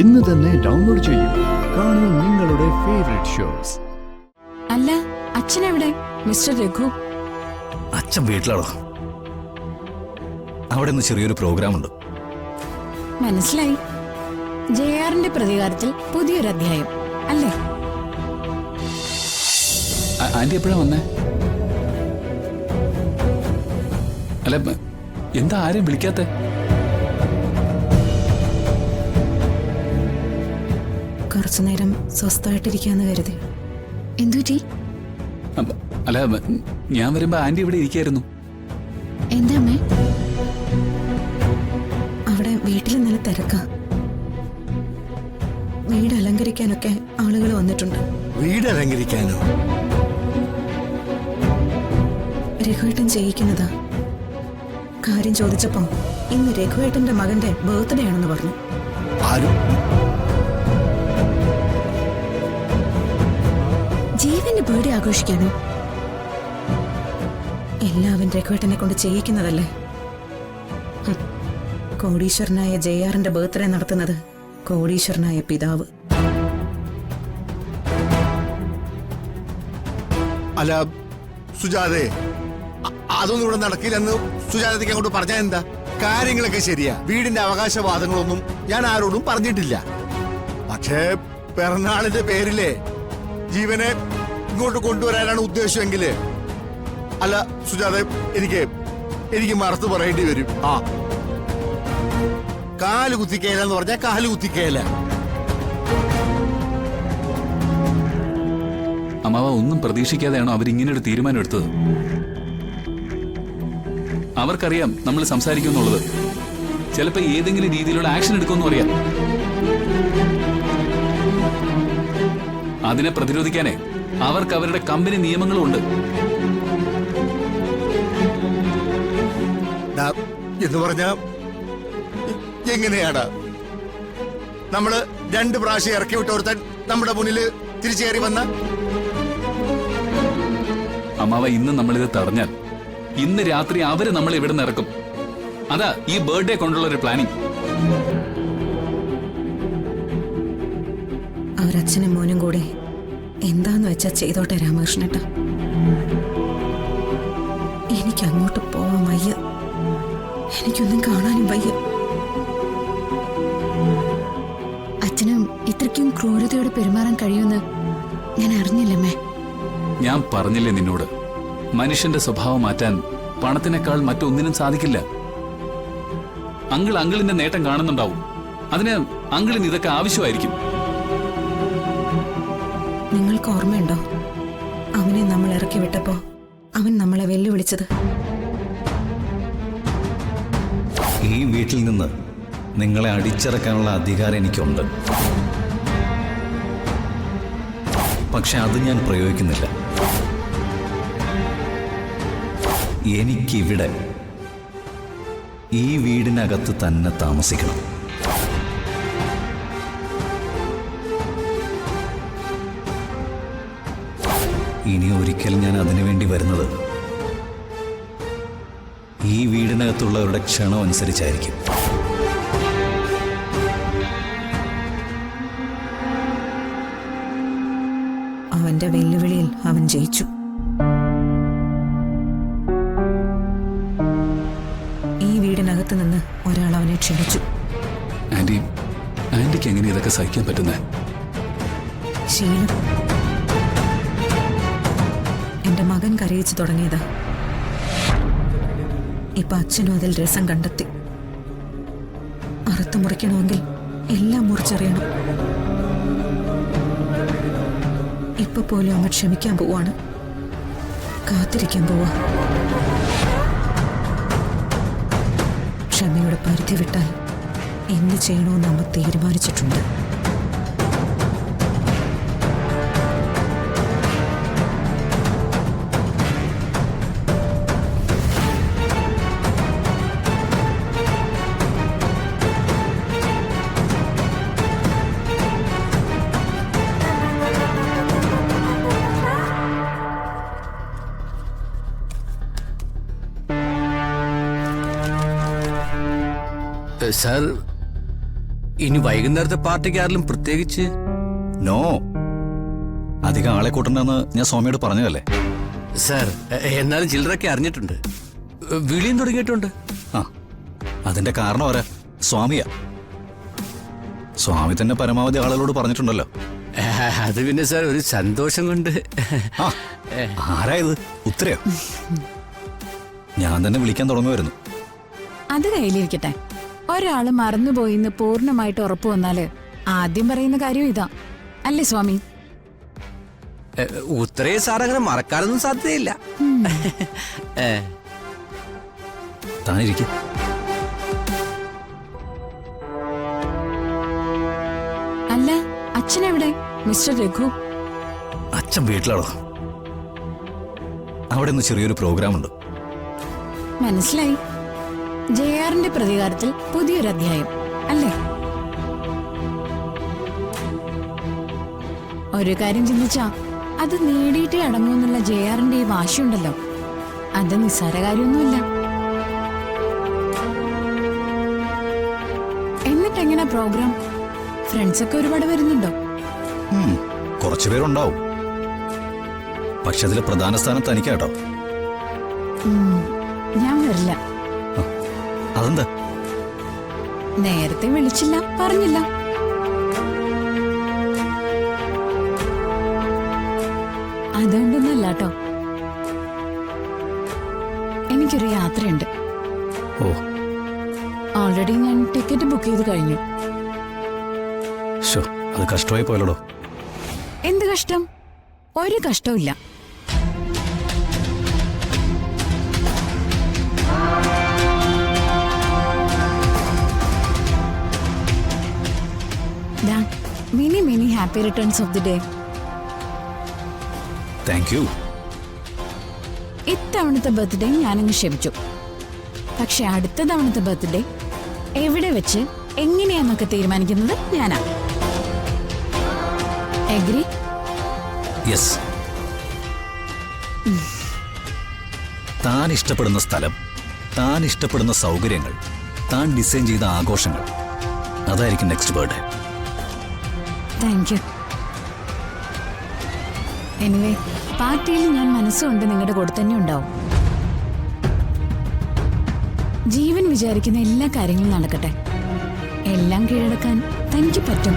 ഇന്ന് തന്നെ ഡൗൺലോഡ് ചെയ്യൂ. കാണൂ നിങ്ങളുടെ ഫേവറേറ്റ് ഷോസ്. അല്ല, അച്ഛനെവിടെ? മിസ്റ്റർ രഘു. അച്ഛൻ വീട്ടിലാണോ? അവിടെ നിന്ന് ചെറിയൊരു പ്രോഗ്രാം ഉണ്ട്. മനസ്സിലായി. ജെആറിന്റെ പ്രതികാരത്തിൽ പുതിയൊരു അധ്യായം അല്ലേ? ആന്റി എപ്പോഴാ വന്നേ? അല്ല, എന്താ ആരെയും വിളിക്കാത്തെ? കുറച്ചുനേരം സ്വസ്ഥമായിട്ടിരിക്കാന്ന് കരുതി. എന്തുപറ്റി? അല്ല, ഞാൻ വരുമ്പോ ആന്റി ഇവിടെ ഇരിക്കായിരുന്നു. എന്താ അമ്മേ? അവിടെ വീട്ടിൽ നല്ല തിരക്കാ. വീട് അലങ്കരിക്കാനൊക്കെ ആളുകൾ വന്നിട്ടുണ്ട്. വീട് അലങ്കരിക്കാനോ? രഘുവേട്ടൻ ചെയ്യിക്കുന്നതാ. കാര്യം ചോദിച്ചപ്പോ ഇന്ന് രഘുവേട്ടന്റെ മകന്റെ ബർത്ത്ഡേ ആണെന്ന് പറഞ്ഞു. ആരും? ജീവന്റെ ബർത്ത്ഡേ ആഘോഷിക്കാനോ? എല്ലാവരും രഘുവേട്ടനെ കൊണ്ട് ചെയ്യിക്കുന്നതല്ലേ. കോടീശ്വരനായ ജെആറിന്റെ ബർത്ത്ഡേ നടത്തുന്നത് കോടീശ്വരനായ പിതാവ്. അല്ല സുജാതെ, അതൊന്നും ഇവിടെ നടക്കില്ലെന്ന് സുജാതയ്ക്ക് അങ്ങോട്ട് പറഞ്ഞാൽ എന്താ? കാര്യങ്ങളൊക്കെ ശരിയാ. വീടിന്റെ അവകാശവാദങ്ങളൊന്നും ഞാൻ ആരോടും പറഞ്ഞിട്ടില്ല. പക്ഷേ പിറന്നാളിന്റെ പേരിലെ ജീവനെ ഇങ്ങോട്ട് കൊണ്ടുവരാനാണ് ഉദ്ദേശമെങ്കില്, അല്ല സുജാത, എനിക്ക് മറുത്തു പറയേണ്ടി വരും. കാല് കുത്തിക്കേല എന്ന് പറഞ്ഞാൽ കാല് കുത്തിക്കേല. അമ്മാവ ഒന്നും പ്രതീക്ഷിക്കാതെയാണോ അവരിങ്ങനെ ഒരു തീരുമാനം എടുത്തത്? അവർക്കറിയാം നമ്മൾ സംസാരിക്കുന്നുള്ളത്. ചിലപ്പോ ഏതെങ്കിലും രീതിയിലുള്ള ആക്ഷൻ എടുക്കുമെന്നും അറിയാം. അതിനെ പ്രതിരോധിക്കാനേ അവർക്ക് അവരുടെ കമ്പനി നിയമങ്ങളും ഉണ്ട്. എന്ന് പറഞ്ഞ എങ്ങനെയാടാ നമ്മള് 2 പ്രാവശ്യം ഇറക്കി വിട്ട ഒരുത്തൻ നമ്മുടെ മുന്നില് തിരിച്ചു കയറി വന്ന? അമ്മാവ, ഇന്ന് നമ്മളിത് തടഞ്ഞാൽ ഇന്ന് രാത്രി അവര് നമ്മൾ ഇവിടെ നിന്ന് ഇറക്കും. അതാ ഈ ബർത്ത്ഡേ കൊണ്ടുള്ള ഒരു പ്ലാനിങ്. അവരച്ഛനും മോനും കൂടെ എന്താന്ന് വെച്ചാ ചെയ്തോട്ടെ രാമകൃഷ്ണേട്ട. എനിക്ക് അങ്ങോട്ട് പോവാൻ വയ്യ. എനിക്കൊന്നും കാണാനും വയ്യ. അച്ഛനും ഇത്രയ്ക്കും ക്രൂരതയോടെ പെരുമാറാൻ കഴിയുമെന്ന് ഞാൻ അറിഞ്ഞില്ലമ്മേ. ഞാൻ പറഞ്ഞില്ലേ നിന്നോട്, മനുഷ്യന്റെ സ്വഭാവം മാറ്റാൻ പണത്തിനേക്കാൾ മറ്റൊന്നിനും സാധിക്കില്ല. അങ്കിളിന്റെ നേട്ടം കാണുന്നുണ്ടാവും. അതിന് അങ്കിളിന് ഇതൊക്കെ ആവശ്യമായിരിക്കും. നിങ്ങൾക്ക് ഓർമ്മയുണ്ടോ അവനെ നമ്മൾ ഇറക്കി വിട്ടപ്പോ അവൻ നമ്മളെ വെല്ലുവിളിച്ചത്? ഈ വീട്ടിൽ നിന്ന് നിങ്ങളെ അടിച്ചിറക്കാനുള്ള അധികാരം എനിക്കുണ്ട്. പക്ഷെ അത് ഞാൻ പ്രയോഗിക്കുന്നില്ല. എനിക്കിവിടെ ഈ വീടിനകത്ത് തന്നെ താമസിക്കണം. ഇനി ഒരിക്കൽ ഞാൻ അതിനുവേണ്ടി വരുന്നത് ഈ വീടിനകത്തുള്ളവരുടെ ക്ഷണം അനുസരിച്ചായിരിക്കും. അവന്റെ വെല്ലുവിളിയിൽ അവൻ ജയിച്ചു. ഈ വീടിനകത്ത് നിന്ന് ഒരാൾ അവനെ ക്ഷണിച്ചു. ആന്റിക്ക് എങ്ങനെ ഇതൊക്കെ സഹിക്കാൻ പറ്റുന്നേ? ശീലം. എന്റെ മകൻ കരയിച്ചു തുടങ്ങിയതാ. ഇപ്പൊ അച്ഛനും അതിൽ രസം കണ്ടെത്തി. അറുത്തു മുറിക്കണമെങ്കിൽ എല്ലാം മുറിച്ചറിയണം. ഇപ്പൊ പോലും അമ്മ ക്ഷമിക്കാൻ പോവാണ്. കാത്തിരിക്കാൻ പോവാ. ക്ഷമയുടെ പരിധി വിട്ടാൽ എന്ത് ചെയ്യണമെന്ന് അമ്മ തീരുമാനിച്ചിട്ടുണ്ട്. സാർ, ഇനി വൈകുന്നേരത്തെ പാർട്ടിക്ക് ആരെങ്കിലും പ്രത്യേകിച്ച്? നോ, അധികം ആളെ കൂട്ടണ്ടെന്ന് ഞാൻ സ്വാമിയോട് പറഞ്ഞതല്ലേ. സാർ, എന്നാലും ചിലരൊക്കെ അറിഞ്ഞിട്ടുണ്ട്, വിളിയും തുടങ്ങിയിട്ടുണ്ട്. ആ, അതിന്റെ കാരണം ആരാ? സ്വാമിയാ. സ്വാമി തന്നെ പരമാവധി ആളുകളോട് പറഞ്ഞിട്ടുണ്ടല്ലോ. അത് പിന്നെ സാർ ഒരു സന്തോഷം കൊണ്ട്. ആ, ആരായത്? ഉത്തരയോ? ഞാൻ തന്നെ വിളിക്കാൻ തുടങ്ങുമായിരുന്നു. അത് കയ്യിലിരിക്കട്ടെ. ഒരാള് മറന്നുപോയിന്ന് പൂർണ്ണമായിട്ട് ഉറപ്പു വന്നാല് ആദ്യം പറയുന്ന കാര്യം ഇതാ, അല്ലേ സ്വാമി? ഉത്തരയെ സാർ അങ്ങനെ മറക്കാനൊന്നും സാധ്യതയില്ല. താനിരിക്കും. അല്ല, അച്ഛനെവിടെ? മിസ്റ്റർ രഘു. അച്ഛൻ വീട്ടിലാണോ? അവിടെ നിന്ന് ചെറിയൊരു പ്രോഗ്രാം ഉണ്ട്. മനസ്സിലായി. ജെആറിന്റെ പ്രതികാരത്തിൽ പുതിയൊരു അധ്യായം അല്ലേ? ഒരു കാര്യം ചിന്തിച്ചാ അത് നേടിയിട്ടേ അടങ്ങുമെന്നുള്ള ജെആറിന്റെ ഈ വാശിയുണ്ടല്ലോ, അത് നിസ്സാര കാര്യമൊന്നുമില്ല. എന്നിട്ടെങ്ങനെ പ്രോഗ്രാം? ഫ്രണ്ട്സൊക്കെ ഒരുപാട് വരുന്നുണ്ടോ? കുറച്ചുപേരുണ്ടാവും. പക്ഷെ അതിൽ പ്രധാന സ്ഥാനം തനിക്കാട്ടോ. ഞാൻ വരില്ല. അതെന്താ? നേരത്തെ വിളിച്ചില്ല, പറഞ്ഞില്ല. അതുകൊണ്ടൊന്നല്ല കേട്ടോ, എനിക്കൊരു യാത്രയുണ്ട്. ഓ, ഓൾറെഡി ഞാൻ ടിക്കറ്റ് ബുക്ക് ചെയ്ത് കഴിഞ്ഞു. ശോ, അത് കഷ്ടമായി പോയല്ലോ. എന്ത് കഷ്ടം? ഒരു കഷ്ടവും ഇല്ല. Many many happy returns of the day. Thank you. ഇത്തവണത്തെ ബർത്ത്ഡേ ഞാനങ്ങ് ക്ഷമിച്ചു. പക്ഷെ അടുത്ത തവണത്തെ ബർത്ത്ഡേ എവിടെ വെച്ച് എങ്ങനെയാന്നൊക്കെ തീരുമാനിക്കുന്നത് ഞാനാ. എഗ്രി? യെസ്. താൻ ഇഷ്ടപ്പെടുന്ന സ്ഥലം, താൻ ഇഷ്ടപ്പെടുന്ന സൗകര്യങ്ങൾ, താൻ ഡിസൈൻ ചെയ്ത ആഘോഷങ്ങൾ, അതായിരിക്കും next birthday. Thank you. Anyway, പാർട്ടിയിൽ ഞാൻ മനസ്സുകൊണ്ട് നിങ്ങളുടെ കൂടെ തന്നെ ഉണ്ടാവും. ജീവൻ വിചാരിക്കുന്ന എല്ലാ കാര്യങ്ങളും നടക്കട്ടെ. എല്ലാം കീഴടക്കാൻ തനിക്ക് പറ്റും.